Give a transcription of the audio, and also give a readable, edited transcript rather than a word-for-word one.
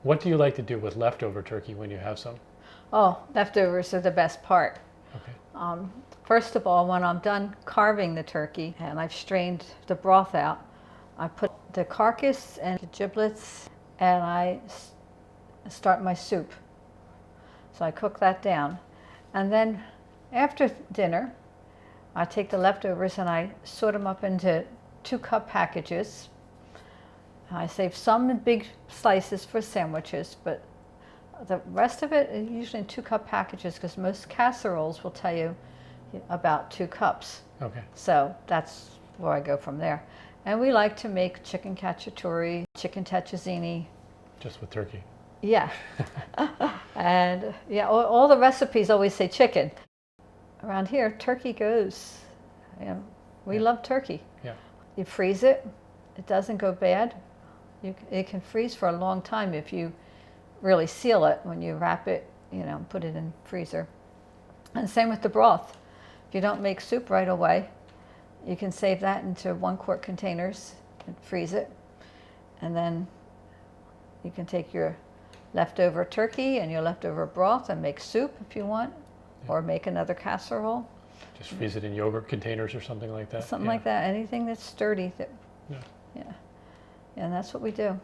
What do you like to do with leftover turkey when you have some? Oh, leftovers are the best part. Okay. First of all, when I'm done carving the turkey and I've strained the broth out, I put the carcass and the giblets and I start my soup. So I cook that down. And then after dinner, I take the leftovers and I sort them up into 2-cup packages. I save some in big slices for sandwiches, but the rest of it is usually in 2-cup packages because most casseroles will tell you about 2 cups. Okay. So that's where I go from there. And we like to make chicken cacciatore, chicken tetrazzini. Just with turkey. Yeah. And yeah, all the recipes always say chicken. Around here, turkey goes. We love turkey. Yeah. You freeze it. It doesn't go bad. It can freeze for a long time if you really seal it when you wrap it, put it in the freezer. And same with the broth. If you don't make soup right away, you can save that into 1-quart containers and freeze it. And then you can take your leftover turkey and your leftover broth and make soup if you want, or make another casserole. Just freeze it in yogurt containers or something like that? Something like that, anything that's sturdy. Yeah. Yeah. And that's what we do.